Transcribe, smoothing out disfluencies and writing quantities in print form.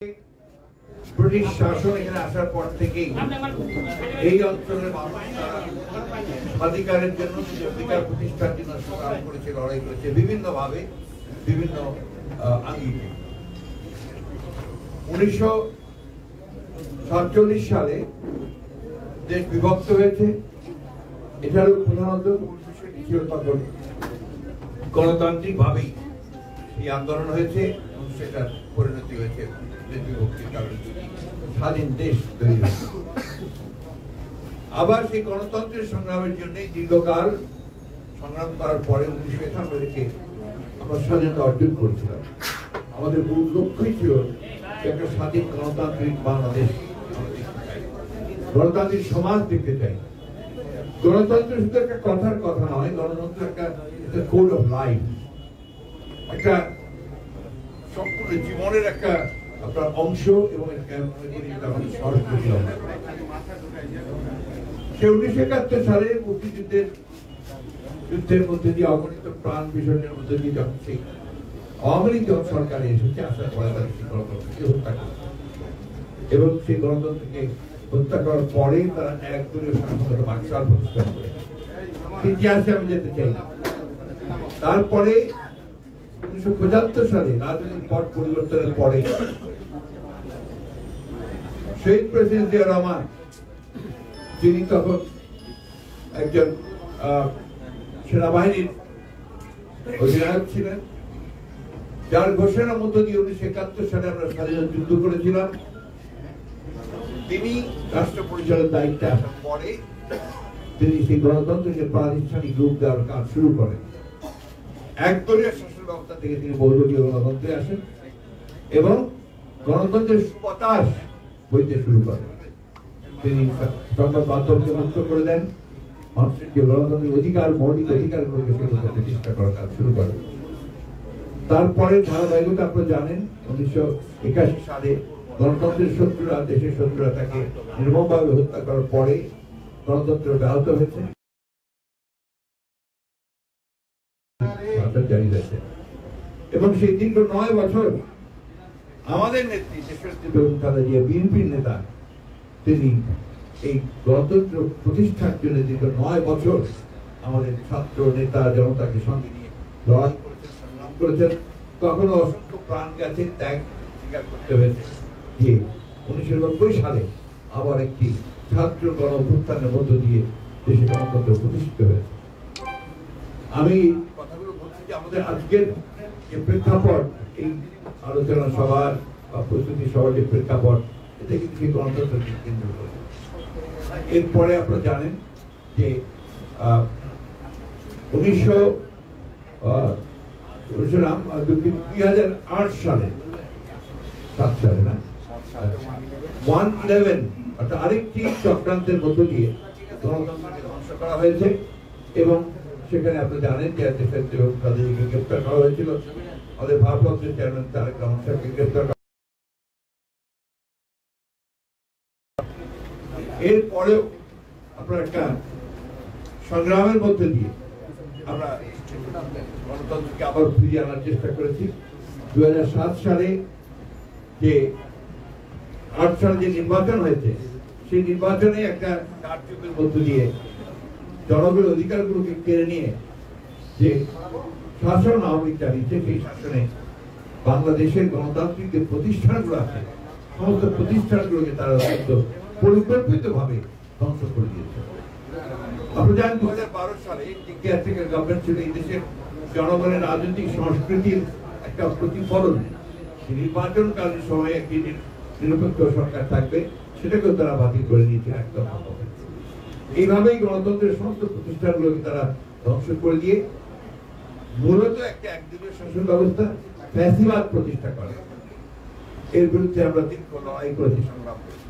British শাসন এখানে আসার পর থেকেই এই অঞ্চলের অধিকারের জন্য অধিকার প্রতিষ্ঠার জন্য সংগ্রাম করেছে, লড়াই করেছে বিভিন্ন ভাবে, বিভিন্ন আঙ্গিকে। 1947 সালে দেশ বিভক্ত হয়েছে। এটারও প্রধানত ছিল তখন গণতান্ত্রিক ভাবেই এই আন্দোলন হয়েছে এবং সেটার পরিণতি হয়েছে দেশ বিভক্তির কারণে স্বাধীন দেশ তৈরি হয়েছে। আবার সেই গণতন্ত্রের সংগ্রামের জন্য দীর্ঘকাল সংগ্রাম করার পরে 1991 আমরা স্বাধীনতা অর্জন করেছিলাম। আমাদের মূল লক্ষ্যই ছিল একটা স্বাধীন গণতান্ত্রিক বাংলাদেশ, গণতান্ত্রিক সমাজ দেখতে চাই। গণতন্ত্র শুধু একটা কথার কথা নয়, গণতন্ত্র একটা কোড অফ লাইফ, একটা সম্পূর্ণ জীবনের একটা আপনার অংশ এবং সংস্কৃতি। সে 1971 সালে মুক্তিযুদ্ধের মধ্যে দিয়ে অগণিত প্রাণ বিসর্জনের মধ্যে দিয়ে যখন সেই আওয়ামী লীগ যখন সরকারে এসেছে, আসার পরে তারা সেই গণতন্ত্রকে হত্যা করে এবং সেই গণতন্ত্রকে হত্যা করার পরে তারা একদলীয় শাসন বাকশাল প্রতিষ্ঠা করে। ইতিহাসে আমি যেতে চাই। তারপরে 1975 সালে রাজনৈতিক পট পরিবর্তনের পরে শহীদ প্রেসিডেন্ট জিয়া রহমান, যিনি তখন একজন সেনাবাহিনীর অধিনায়ক ছিলেন, যার ঘোষণার মধ্য দিয়ে 1971 সালে আমরা স্বাধীনতা যুদ্ধ করেছিলাম, তিনি রাষ্ট্র পরিচালনার দায়িত্বে আসার পরে তিনি সেই গণতন্ত্রকে প্রাতিষ্ঠানিক রূপ দেওয়ার কাজ শুরু করেন। একদলীয় শাসন ব্যবস্থা থেকে তিনি বহুদলীয় গণতন্ত্রে আসেন এবং গণতন্ত্রের সুবাতাস বইতে শুরু করেন। তিনি সংবাদ মাধ্যমকে মুক্ত করে দেন, মানুষের যে গণতান্ত্রিক অধিকার, মৌলিক অধিকারগুলোকে প্রতিষ্ঠা করার কাজ শুরু করেন। তারপরে ধারাবাহিকতা আপনারা জানেন, 1981 সালে গণতন্ত্রের শত্রুরা, দেশের শত্রুরা তাকে নির্মমভাবে হত্যা করার পরে গণতন্ত্র ব্যাহত হয়েছে, এবং সেই দীর্ঘ 9 বছর আমাদের নেত্রী দেশনেত্রী বেগম খালেদা জিয়া, বিএনপির নেতা, তিনি এই গণতন্ত্র প্রতিষ্ঠার জন্য দীর্ঘ 9 বছর আমাদের ছাত্র নেতা জনতাকে সঙ্গে নিয়ে লড়াই করেছেন, সংগ্রাম করেছেন। কখনো অসংখ্য প্রাণ গেছে, ত্যাগ স্বীকার করতে হয়েছে। যে 1990 সালে আবার একটি ছাত্র গণ অভ্যুত্থানের মধ্য দিয়ে দেশে গণতন্ত্র প্রতিষ্ঠিত হয়েছে। আমি কথাগুলো বলছি যে আমাদের আজকের যে প্রেক্ষাপট, এই আলোচনা সভার বা প্রস্তুতি সভার যে প্রেক্ষাপট, এটা কিন্তু সেই গণতন্ত্রকে কেন্দ্র করে। এরপরে আপনারা জানেন যে 2008 সালে 7 সালে না 111 অর্থাৎ আরেকটি চক্রান্তের মধ্য দিয়ে গণতন্ত্রকে ধ্বংস করা হয়েছে এবং সেখানে আপনারা জানেন যে দেশনেত্রী বেগম খালেদা জিয়াকে গ্রেফতার করা হয়েছিল, আমাদের ভারপ্রাপ্ত চেয়ারম্যান তারেক রহমান সাহেবকে গ্রেফতার করা। এরপরেও আপনারা একটা সংগ্রামের মধ্যে দিয়ে আমরা গণতন্ত্রকে আবার ফিরিয়ে আনার চেষ্টা করেছি। 2007 সালে যে 8 সালে যে নির্বাচন হয়েছে, সেই নির্বাচনে একটা কারচুপির মধ্য দিয়ে জনগণের অধিকারগুলোকে কেড়ে নিয়ে যে শাসন আওয়ামী লীগ চালিয়েছে, সেই শাসনে বাংলাদেশের গণতান্ত্রিক যে প্রতিষ্ঠানগুলো আছে, সমস্ত প্রতিষ্ঠানগুলোকে তারা পরিকল্পিত ভাবে ধ্বংস করে দিয়েছে। আপনি জানেন 2012 সালে কেয়ারটেকার গভর্নমেন্ট ছিল এই দেশের জনগণের রাজনৈতিক সংস্কৃতির একটা প্রতিফলন। নির্বাচনকালীন সময়ে একটি নিরপেক্ষ সরকার থাকবে, সেটাকেও তারা বাতিল করে নিয়েছে একদম। এইভাবেই গণতন্ত্রের সমস্ত প্রতিষ্ঠানগুলোকে তারা ধ্বংস করে দিয়ে মূলত একটা একদলীয় শাসন ব্যবস্থা, ফ্যাসিবাদ প্রতিষ্ঠা করে। এর বিরুদ্ধে আমরা দীর্ঘ লড়াই করেছি, সংগ্রাম করেছি।